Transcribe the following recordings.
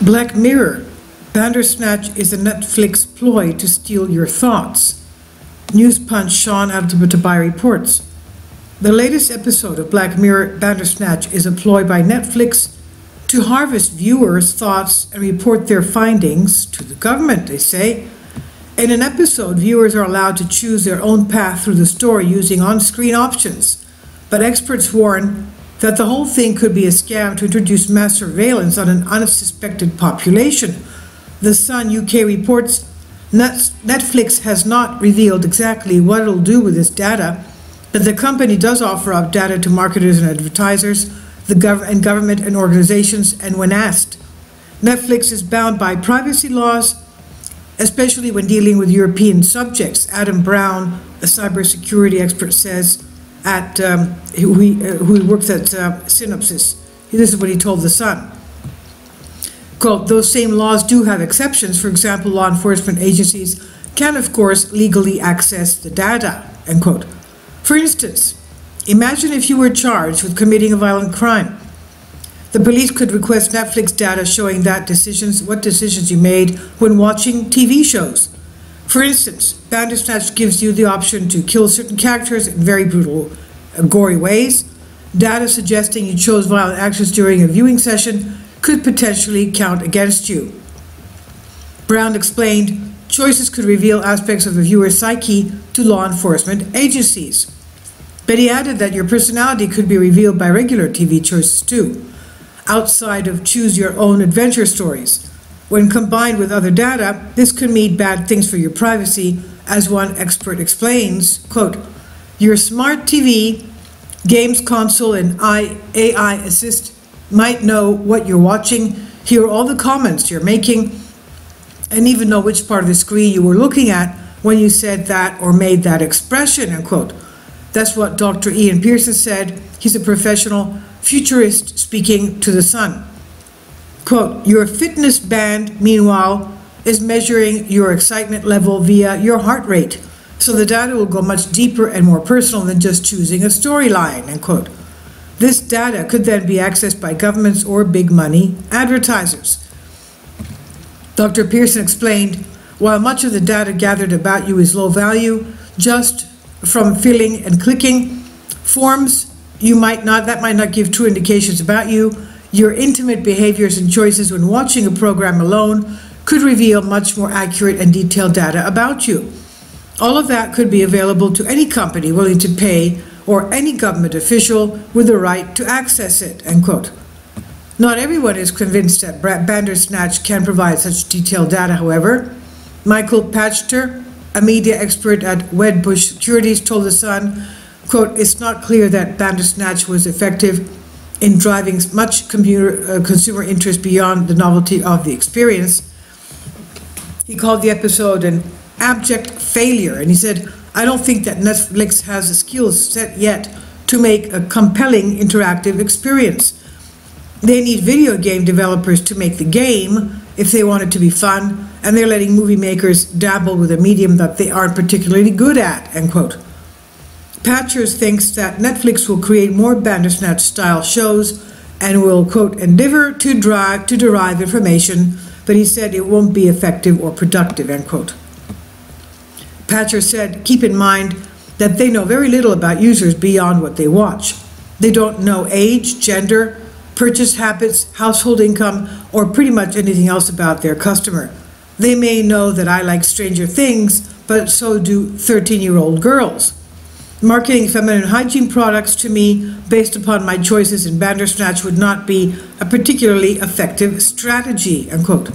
Black Mirror, Bandersnatch is a Netflix ploy to steal your thoughts. News Punch Sean Al-Tabai reports. The latest episode of Black Mirror, Bandersnatch is a ploy by Netflix to harvest viewers' thoughts and report their findings to the government, they say. In an episode, viewers are allowed to choose their own path through the story using on-screen options, but experts warn that the whole thing could be a scam to introduce mass surveillance on an unsuspected population. The Sun UK reports Netflix has not revealed exactly what it'll do with this data, but the company does offer up data to marketers and advertisers, government and organizations, and when asked, Netflix is bound by privacy laws, especially when dealing with European subjects. Adam Brown, a cybersecurity expert, says who works at Synopsys. This is what he told The Sun. Quote, those same laws do have exceptions. For example, law enforcement agencies can, of course, legally access the data, end quote. For instance, imagine if you were charged with committing a violent crime. The police could request Netflix data showing what decisions you made when watching TV shows. For instance, Bandersnatch gives you the option to kill certain characters in very brutal, gory ways. Data suggesting you chose violent actions during a viewing session could potentially count against you. Brown explained, choices could reveal aspects of a viewer's psyche to law enforcement agencies. But he added that your personality could be revealed by regular TV choices too, outside of choose-your-own adventure stories. When combined with other data, this could mean bad things for your privacy, as one expert explains, quote, your smart TV, games console, and AI assist might know what you're watching, hear all the comments you're making, and even know which part of the screen you were looking at when you said that or made that expression, end quote. That's what Dr. Ian Pearson said. He's a professional futurist speaking to The Sun. Quote, your fitness band, meanwhile, is measuring your excitement level via your heart rate. So the data will go much deeper and more personal than just choosing a storyline, end quote. This data could then be accessed by governments or big money advertisers. Dr. Pearson explained, while much of the data gathered about you is low value, just from filling and clicking forms, that might not give true indications about you. Your intimate behaviors and choices when watching a program alone could reveal much more accurate and detailed data about you. All of that could be available to any company willing to pay or any government official with the right to access it, end quote. Not everyone is convinced that Bandersnatch can provide such detailed data, however. Michael Pachter, a media expert at Wedbush Securities, told The Sun, quote, it's not clear that Bandersnatch was effective in driving much consumer interest beyond the novelty of the experience. He called the episode an abject failure, and he said, I don't think that Netflix has the skills set yet to make a compelling interactive experience. They need video game developers to make the game if they want it to be fun, and they're letting movie makers dabble with a medium that they aren't particularly good at, end quote. Patchers thinks that Netflix will create more Bandersnatch-style shows and will, quote, endeavor to derive information, but he said it won't be effective or productive, end quote. Patcher said, keep in mind that they know very little about users beyond what they watch. They don't know age, gender, purchase habits, household income, or pretty much anything else about their customer. They may know that I like Stranger Things, but so do 13-year-old girls. Marketing feminine hygiene products to me based upon my choices in Bandersnatch would not be a particularly effective strategy, end quote.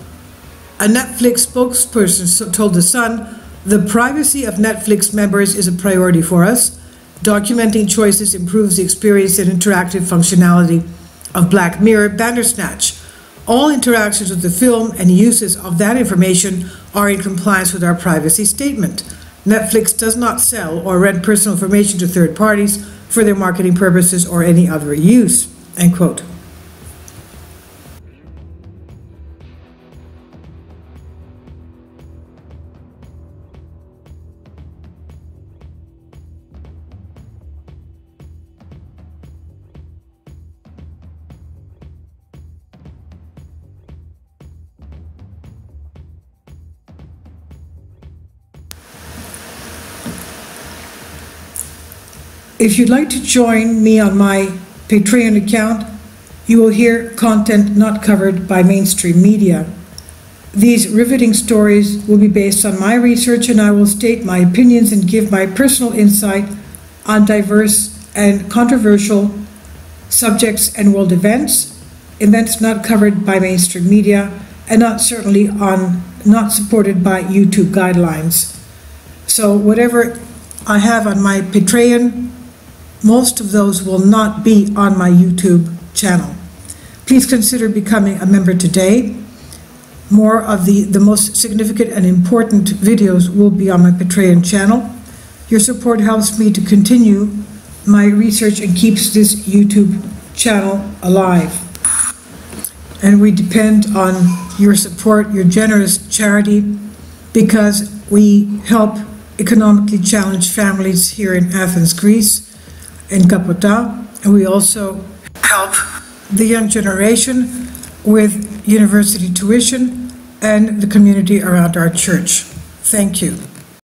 A Netflix spokesperson told The Sun, the privacy of Netflix members is a priority for us. Documenting choices improves the experience and interactive functionality of Black Mirror Bandersnatch. All interactions with the film and uses of that information are in compliance with our privacy statement. Netflix does not sell or rent personal information to third parties for their marketing purposes or any other use, end quote. If you'd like to join me on my Patreon account, you will hear content not covered by mainstream media. These riveting stories will be based on my research, and I will state my opinions and give my personal insight on diverse and controversial subjects and world events not covered by mainstream media, and not supported by YouTube guidelines. So whatever I have on my Patreon, most of those will not be on my YouTube channel. Please consider becoming a member today. More of the most significant and important videos will be on my Patreon channel. Your support helps me to continue my research and keeps this YouTube channel alive. And we depend on your support, your generous charity, because we help economically challenged families here in Athens, Greece, in Kapota, and we also help the young generation with university tuition and the community around our church. Thank you.